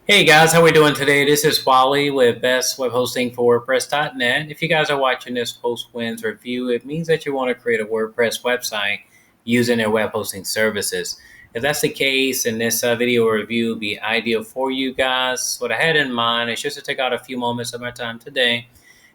Hey guys, how we doing today? This is Wally with Best Web Hosting for WordPress.net. If you guys are watching this Hostwinds review, it means that you want to create a WordPress website using their web hosting services. If that's the case, then this video review will be ideal for you guys. What I had in mind is just to take out a few moments of my time today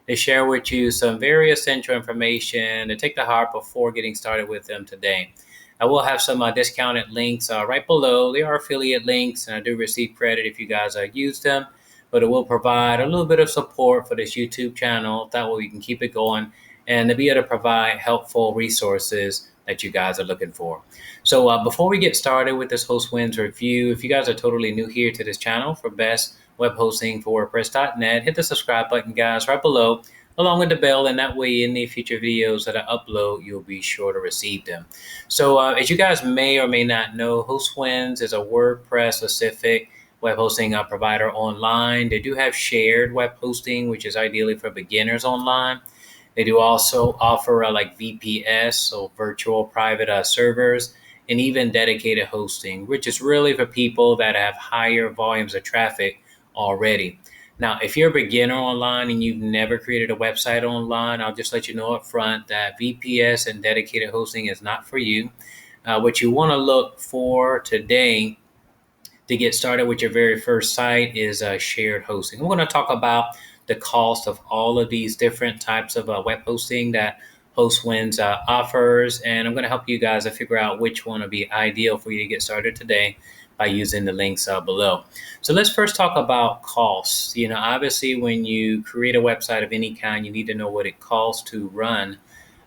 to share with you some very essential information to take to heart before getting started with them today. I will have some discounted links right below. They are affiliate links, and I do receive credit if you guys use them. But it will provide a little bit of support for this YouTube channel. That way we can keep it going and to be able to provide helpful resources that you guys are looking for. So before we get started with this Hostwinds review, if you guys are totally new here to this channel for Best Web Hosting for WordPress.net, hit the subscribe button, guys, right below, along with the bell, and that way any future videos that I upload, you'll be sure to receive them. So as you guys may or may not know, Hostwinds is a WordPress-specific web hosting provider online. They do have shared web hosting, which is ideally for beginners online. They do also offer like VPS, so virtual private servers, and even dedicated hosting, which is really for people that have higher volumes of traffic already. Now, if you're a beginner online and you've never created a website online, I'll just let you know up front that VPS and dedicated hosting is not for you. What you want to look for today to get started with your very first site is shared hosting. I'm going to talk about the cost of all of these different types of web hosting that Hostwinds offers, and I'm going to help you guys to figure out which one would be ideal for you to get started today by using the links below. So let's first talk about costs. Obviously, when you create a website of any kind, you need to know what it costs to run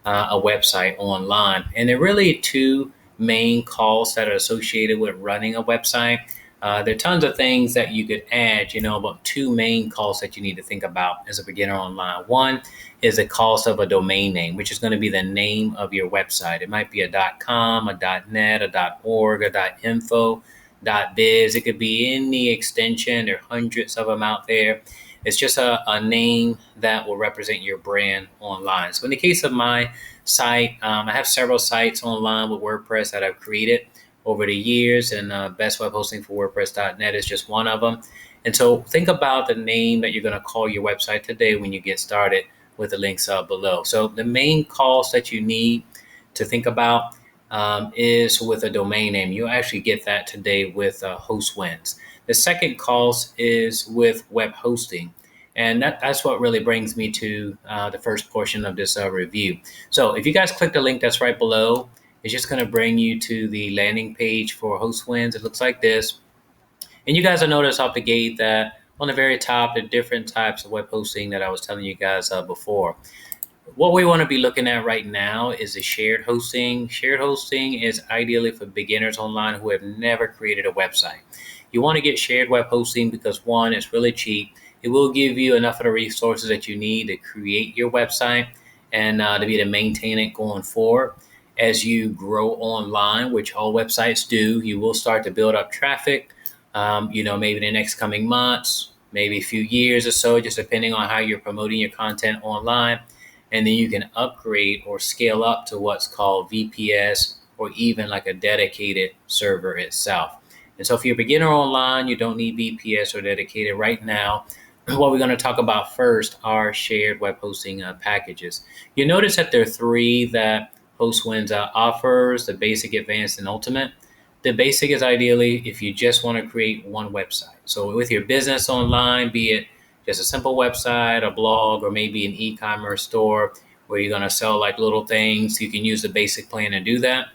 a website online. And there are really two main costs that are associated with running a website. There are tons of things that you could add, but two main costs that you need to think about as a beginner online. One is the cost of a domain name, which is going to be the name of your website. It might be a .com, a .net, a .org, a .info, .biz. It could be any extension. There are hundreds of them out there. It's just a name that will represent your brand online. So in the case of my site, I have several sites online with WordPress that I've created over the years, and Best Web Hosting for WordPress.net is just one of them. And so think about the name that you're going to call your website today when you get started with the links below. So the main cost that you need to think about is with a domain name. You'll actually get that today with Hostwinds. The second cost is with web hosting. And that's what really brings me to the first portion of this review. So if you guys click the link that's right below, it's just going to bring you to the landing page for Hostwinds. It looks like this. And you guys will notice off the gate that on the very top, the different types of web hosting that I was telling you guys before. What we want to be looking at right now is the shared hosting. Shared hosting is ideally for beginners online who have never created a website. You want to get shared web hosting because, one, it's really cheap. It will give you enough of the resources that you need to create your website and to be able to maintain it going forward. As you grow online, which all websites do, you will start to build up traffic, maybe in the next coming months, maybe a few years or so, just depending on how you're promoting your content online. And then you can upgrade or scale up to what's called VPS or even like a dedicated server itself. And so if you're a beginner online, you don't need VPS or dedicated right now. What we're going to talk about first are shared web hosting packages. You notice that there are three that Hostwinds offers: the basic, advanced, and ultimate. The basic is ideally if you just want to create one website. So with your business online, be it just a simple website, a blog, or maybe an e-commerce store where you're going to sell like little things, you can use the basic plan to do that.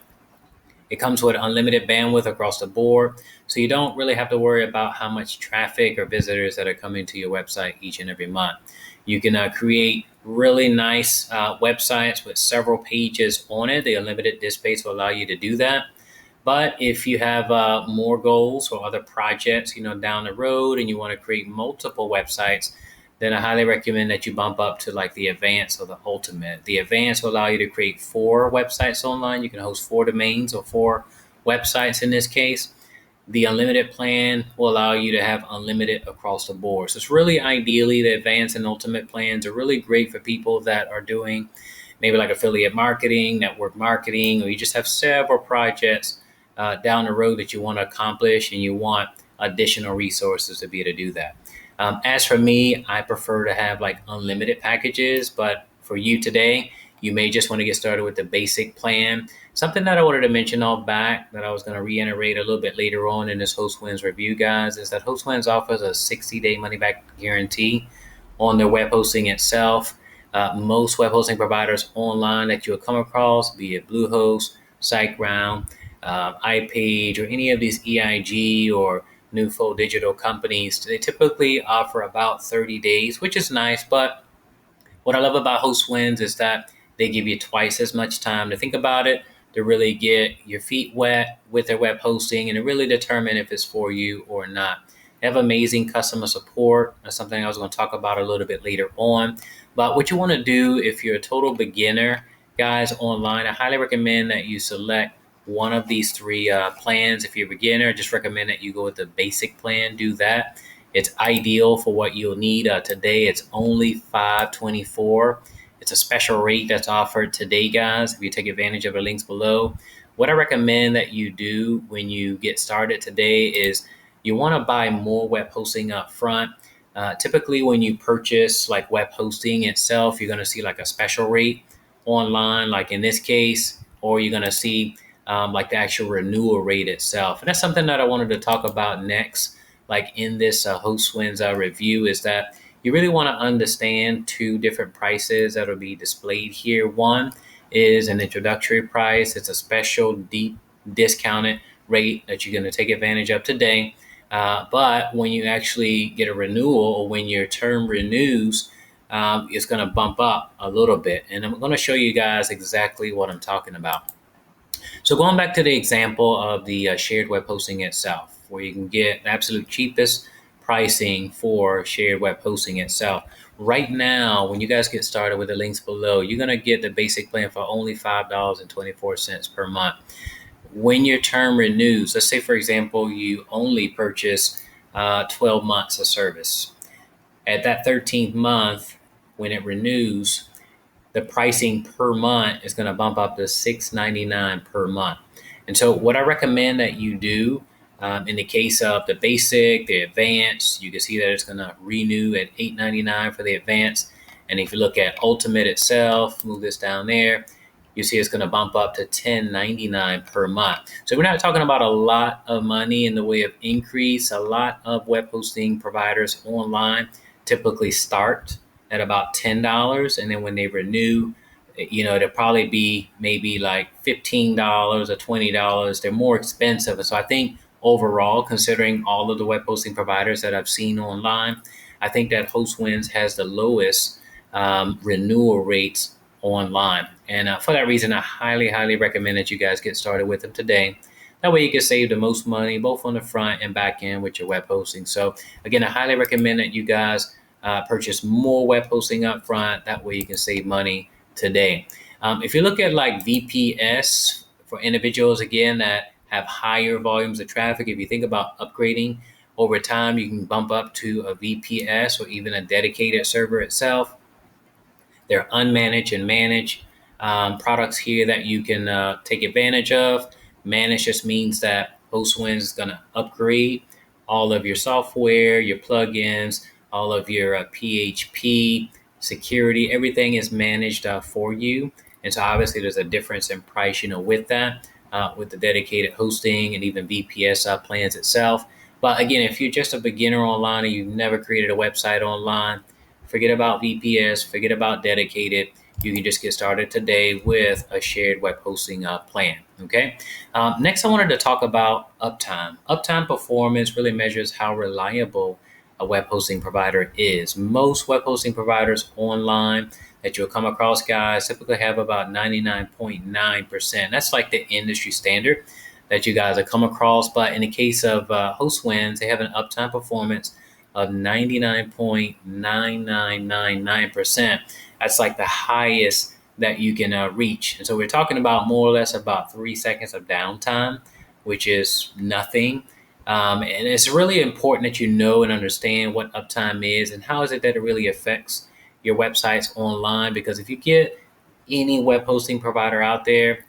It comes with unlimited bandwidth across the board, so you don't really have to worry about how much traffic or visitors that are coming to your website each and every month. You can create really nice websites with several pages on it. The unlimited disk space will allow you to do that. But if you have more goals or other projects, down the road, and you want to create multiple websites, then I highly recommend that you bump up to like the advanced or the ultimate. The advanced will allow you to create 4 websites online. You can host 4 domains or 4 websites in this case. The unlimited plan will allow you to have unlimited across the board. So it's really ideally the advanced and ultimate plans are really great for people that are doing maybe like affiliate marketing, network marketing, or you just have several projects down the road that you want to accomplish and you want additional resources to be able to do that. As for me, I prefer to have like unlimited packages, but for you today, you may just want to get started with the basic plan. Something that I wanted to mention off back that I was going to reiterate a little bit later on in this Hostwinds review, guys, is that Hostwinds offers a 60-day money-back guarantee on their web hosting itself. Most web hosting providers online that you'll come across, be it Bluehost, SiteGround, iPage, or any of these EIG or Newfold digital companies, they typically offer about 30 days, which is nice. But what I love about Hostwinds is that they give you twice as much time to think about it, to really get your feet wet with their web hosting and to really determine if it's for you or not. They have amazing customer support. That's something I was going to talk about a little bit later on. But what you want to do if you're a total beginner, guys, online, I highly recommend that you select one of these three plans. If you're a beginner, just recommend that you go with the basic plan. Do that. It's ideal for what you'll need. Today, it's only $524. It's a special rate that's offered today, guys. If you take advantage of the links below, what I recommend that you do when you get started today is you want to buy more web hosting up front. Typically, when you purchase like web hosting itself, you're going to see like a special rate online, like in this case, or you're going to see like the actual renewal rate itself. And that's something that I wanted to talk about next, like in this Hostwinds review, is that you really want to understand two different prices that will be displayed here. One is an introductory price. It's a special deep discounted rate that you're going to take advantage of today. But when you actually get a renewal or when your term renews, it's going to bump up a little bit. And I'm going to show you guys exactly what I'm talking about. So going back to the example of the shared web hosting itself, where you can get the absolute cheapest pricing for shared web hosting itself. Right now, when you guys get started with the links below, you're going to get the basic plan for only $5.24 per month. When your term renews, let's say, for example, you only purchase 12 months of service. At that 13th month, when it renews, the pricing per month is going to bump up to $6.99 per month. And so what I recommend that you do in the case of the basic, the advanced, you can see that it's going to renew at $8.99 for the advanced. And if you look at ultimate itself, move this down there, you see it's going to bump up to $10.99 per month. So we're not talking about a lot of money in the way of increase. A lot of web hosting providers online typically start at about $10. And then when they renew, it'll probably be maybe like $15 or $20. They're more expensive. And so I think overall, considering all of the web hosting providers that I've seen online, I think that Hostwinds has the lowest renewal rates online. And for that reason, I highly, highly recommend that you guys get started with them today. That way you can save the most money, both on the front and back end with your web hosting. So again, I highly recommend that you guys purchase more web hosting up front. That way you can save money today. If you look at like VPS for individuals, again, that have higher volumes of traffic, if you think about upgrading over time, you can bump up to a VPS or even a dedicated server itself. There are unmanaged and managed products here that you can take advantage of. Managed just means that Hostwinds is going to upgrade all of your software, your plugins, all of your PHP, security, everything is managed for you. And so obviously there's a difference in price, with that, with the dedicated hosting and even VPS plans itself. But again, if you're just a beginner online and you've never created a website online, forget about VPS, forget about dedicated. You can just get started today with a shared web hosting plan. Okay. Next, I wanted to talk about uptime. Uptime performance really measures how reliable a web hosting provider is. Most web hosting providers online that you'll come across, guys, typically have about 99.9%. That's like the industry standard that you guys have come across. But in the case of Hostwinds, they have an uptime performance of 99.9999%. That's like the highest that you can reach. And so we're talking about more or less about 3 seconds of downtime, which is nothing. And it's really important that you know and understand what uptime is and how is it that it really affects your websites online. Because if you get any web hosting provider out there,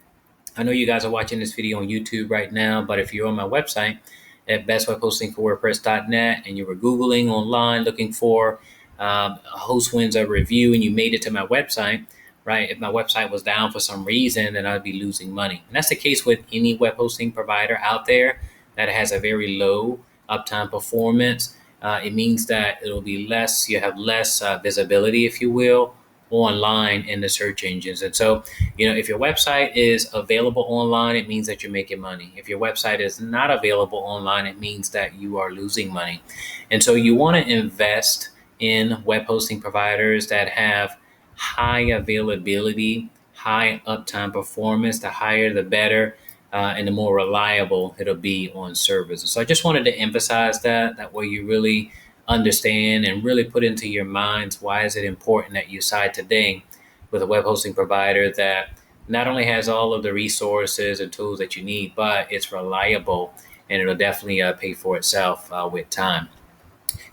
I know you guys are watching this video on YouTube right now, but if you're on my website, at bestwebhostingforwordpress.net and you were Googling online looking for Hostwinds a review and you made it to my website, right? If my website was down for some reason, then I'd be losing money. And that's the case with any web hosting provider out there that has a very low uptime performance. It means that it'll be less, you have less visibility, if you will, online in the search engines. And so, if your website is available online, it means that you're making money. If your website is not available online, it means that you are losing money. And so you want to invest in web hosting providers that have high availability, high uptime performance. The higher, the better. And the more reliable it'll be on servers. So I just wanted to emphasize that way you really understand and really put into your minds why is it important that you side today with a web hosting provider that not only has all of the resources and tools that you need, but it's reliable and it'll definitely pay for itself with time.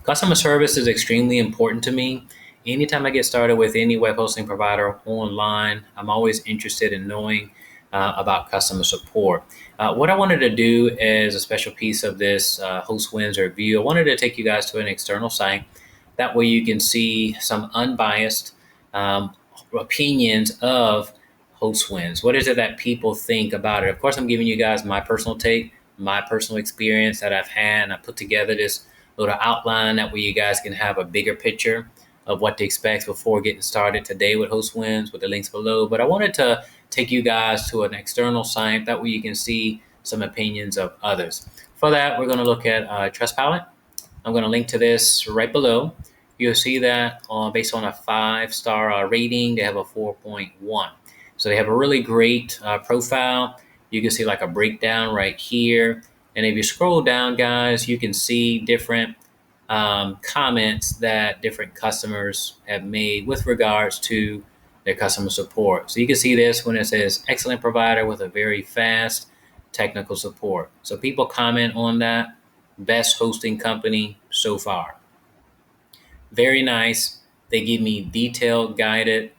Customer service is extremely important to me. Anytime I get started with any web hosting provider online, I'm always interested in knowing about customer support. What I wanted to do as a special piece of this Hostwinds review, I wanted to take you guys to an external site. That way you can see some unbiased opinions of Hostwinds. What is it that people think about it? Of course, I'm giving you guys my personal take, my personal experience that I've had, and I put together this little outline. That way you guys can have a bigger picture of what to expect before getting started today with Hostwinds with the links below. But I wanted to take you guys to an external site. That way you can see some opinions of others. For that, we're going to look at Trustpilot. I'm going to link to this right below. You'll see that based on a 5-star rating, they have a 4.1. So they have a really great profile. You can see like a breakdown right here. And if you scroll down, guys, you can see different comments that different customers have made with regards to their customer support. So you can see this when it says excellent provider with a very fast technical support. So people comment on that. Best hosting company so far. Very nice. They give me detailed guide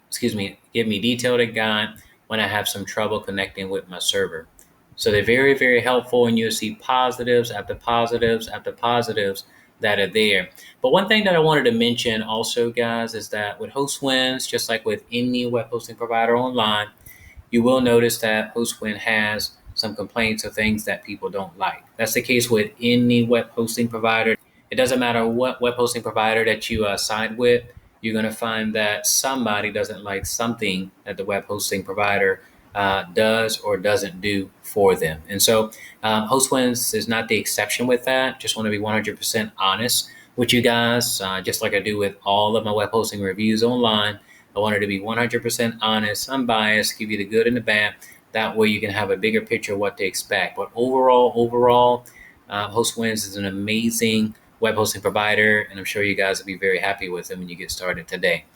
when I have some trouble connecting with my server. So they're very, very helpful, and you'll see positives after positives after positives that are there. But one thing that I wanted to mention also, guys, is that with Hostwinds, just like with any web hosting provider online, you will notice that Hostwind has some complaints or things that people don't like. That's the case with any web hosting provider. It doesn't matter what web hosting provider that you side with, you're going to find that somebody doesn't like something that the web hosting provider does or doesn't do for them. And so Hostwinds is not the exception with that. Just want to be 100% honest with you guys, just like I do with all of my web hosting reviews online. I wanted to be 100% honest, unbiased, give you the good and the bad. That way you can have a bigger picture of what to expect. But overall, Hostwinds is an amazing web hosting provider, and I'm sure you guys will be very happy with them when you get started today.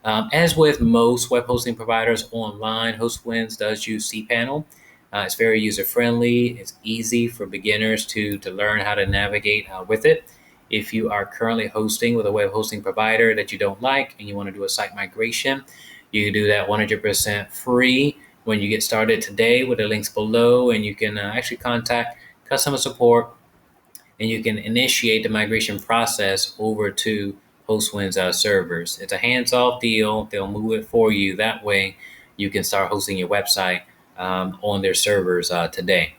As with most web hosting providers online, Hostwinds does use Cpanel. It's very user-friendly. It's easy for beginners to learn how to navigate with it. If you are currently hosting with a web hosting provider that you don't like and you want to do a site migration, you can do that 100% free when you get started today with the links below, and you can actually contact customer support and you can initiate the migration process over to Hostwinds servers. It's a hands-off deal. They'll move it for you. That way you can start hosting your website on their servers today.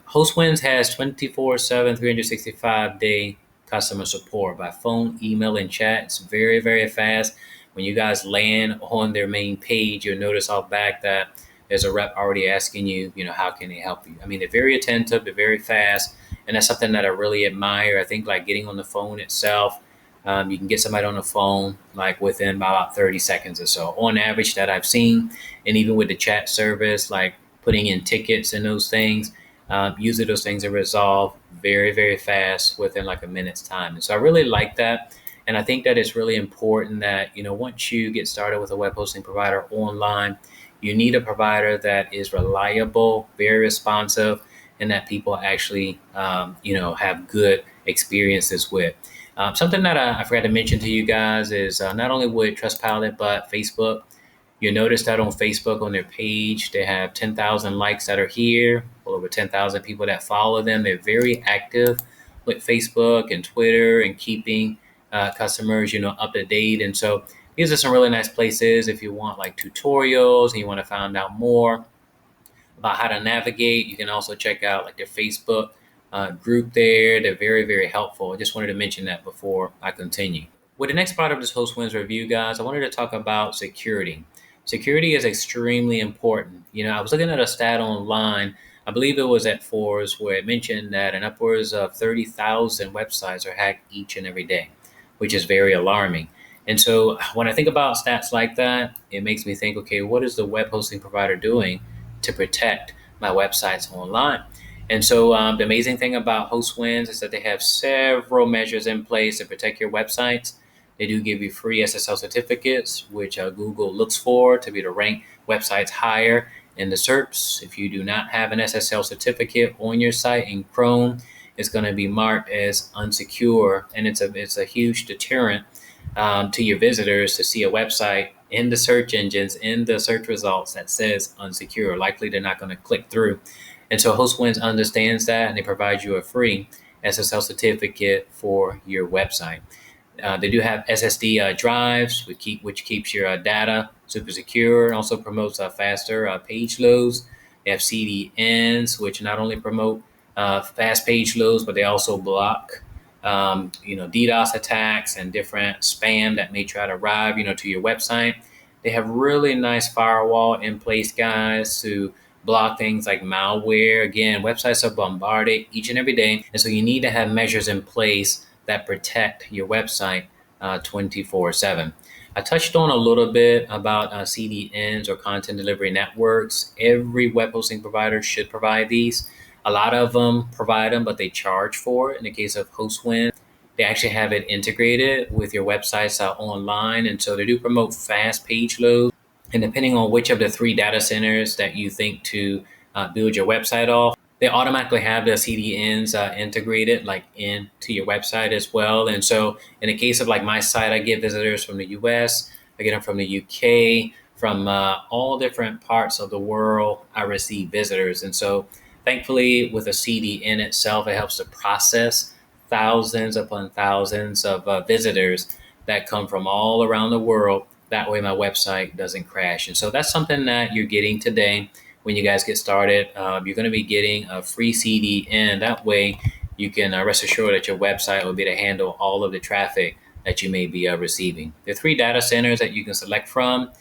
Hostwinds has 24/7, 365-day customer support by phone, email, and chat. It's very, very fast. When you guys land on their main page, you'll notice off back that there's a rep already asking you, how can they help you? I mean, they're very attentive, they're very fast, and that's something that I really admire. I think like getting on the phone itself, you can get somebody on the phone like within about 30 seconds or so on average that I've seen. And even with the chat service, like putting in tickets and those things, usually those things are resolved very, very fast within like a minute's time. And so I really like that. And I think that it's really important that, once you get started with a web hosting provider online, you need a provider that is reliable, very responsive, and that people actually, have good experiences with. Something that I forgot to mention to you guys is not only with Trustpilot, but Facebook. You'll notice that on Facebook, on their page, they have 10,000 likes that are here, well over 10,000 people that follow them. They're very active with Facebook and Twitter and keeping customers, up to date. And so these are some really nice places if you want like tutorials and you want to find out more about how to navigate. You can also check out like their Facebook group there. They're very, very helpful. I just wanted to mention that before I continue. With the next part of this Hostwinds review, guys, I wanted to talk about security. Security is extremely important. I was looking at a stat online, I believe it was at Forbes, where it mentioned that an upwards of 30,000 websites are hacked each and every day, which is very alarming. And so when I think about stats like that, it makes me think, okay, what is the web hosting provider doing to protect my websites online? And so the amazing thing about Hostwinds is that they have several measures in place to protect your websites. They do give you free SSL certificates, which Google looks for to be to rank websites higher in the SERPs. If you do not have an SSL certificate on your site in Chrome, it's going to be marked as unsecure, and it's a huge deterrent to your visitors to see a website in the search engines, in the search results that says unsecure. Likely they're not going to click through. And so Hostwinds understands that, and they provide you a free SSL certificate for your website. They do have SSD drives, which keeps your data super secure, and also promotes faster page loads. They have CDNs, which not only promote fast page loads, but they also block DDoS attacks and different spam that may try to arrive, to your website. They have really nice firewall in place, guys, to block things like malware. Again, websites are bombarded each and every day, and so you need to have measures in place that protect your website 24/7. I touched on a little bit about CDNs or content delivery networks. Every web hosting provider should provide these. A lot of them provide them, but they charge for it. In the case of Hostwinds, they actually have it integrated with your websites online, and so they do promote fast page loads. And depending on which of the 3 data centers that you think to build your website off, they automatically have the CDNs integrated like into your website as well. And so in the case of like my site, I get visitors from the US, I get them from the UK, from all different parts of the world. I receive visitors. And so thankfully with a CDN itself, it helps to process thousands upon thousands of visitors that come from all around the world. That way my website doesn't crash. And so that's something that you're getting today. When you guys get started, you're going to be getting a free CDN. That way you can rest assured that your website will be able to handle all of the traffic that you may be receiving. There are 3 data centers that you can select from.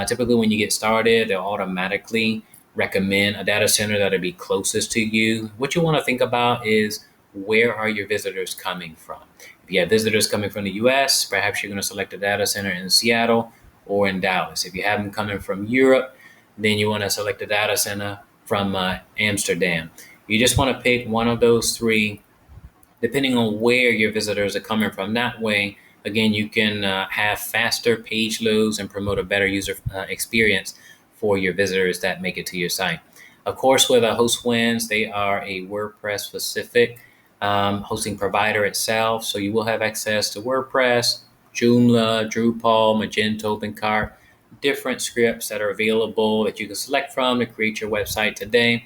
Typically when you get started, they'll automatically recommend a data center that'll be closest to you. What you want to think about is, where are your visitors coming from? If you have visitors coming from the US, perhaps you're going to select a data center in Seattle or in Dallas. If you have them coming from Europe, then you want to select a data center from Amsterdam. You just want to pick one of those 3, depending on where your visitors are coming from. That way, again, you can have faster page loads and promote a better user experience for your visitors that make it to your site. Of course, with Hostwinds, they are a WordPress specific hosting provider itself. So you will have access to WordPress, Joomla, Drupal, Magento, OpenCart, different scripts that are available that you can select from to create your website today.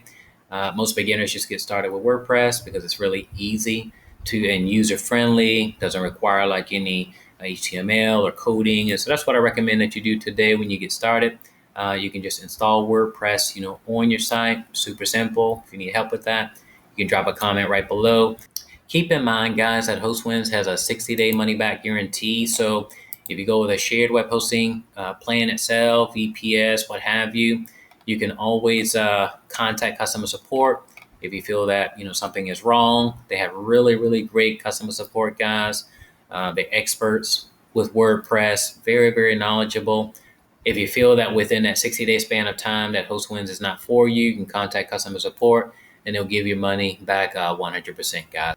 Most beginners just get started with WordPress because it's really easy and user friendly, doesn't require like any HTML or coding. And so that's what I recommend that you do today when you get started. You can just install WordPress, on your site. Super simple. If you need help with that, you can drop a comment right below. Keep in mind, guys, that Hostwinds has a 60-day money-back guarantee. So if you go with a shared web hosting plan itself, VPS, what have you, you can always contact customer support if you feel that something is wrong. They have really, really great customer support guys. They're experts with WordPress, very, very knowledgeable. If you feel that within that 60-day span of time that Hostwinds is not for you, you can contact customer support and they'll give your money back 100%, guys.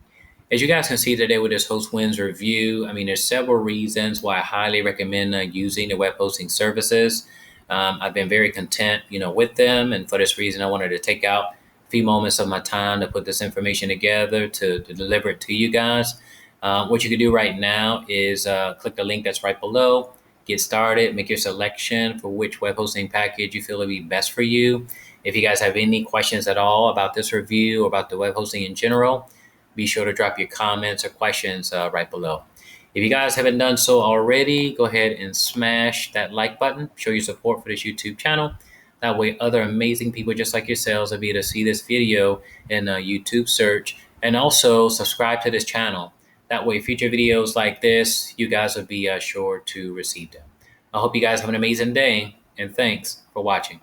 As you guys can see today with this Hostwinds review, there's several reasons why I highly recommend using the web hosting services. I've been very content, with them. And for this reason, I wanted to take out a few moments of my time to put this information together to deliver it to you guys. What you can do right now is click the link that's right below. get started, make your selection for which web hosting package you feel will be best for you. If you guys have any questions at all about this review or about the web hosting in general, be sure to drop your comments or questions right below. If you guys haven't done so already, go ahead and smash that like button, show your support for this YouTube channel. That way other amazing people just like yourselves will be able to see this video in a YouTube search, and also subscribe to this channel. That way future videos like this, you guys will be sure to receive them. I hope you guys have an amazing day, and thanks for watching.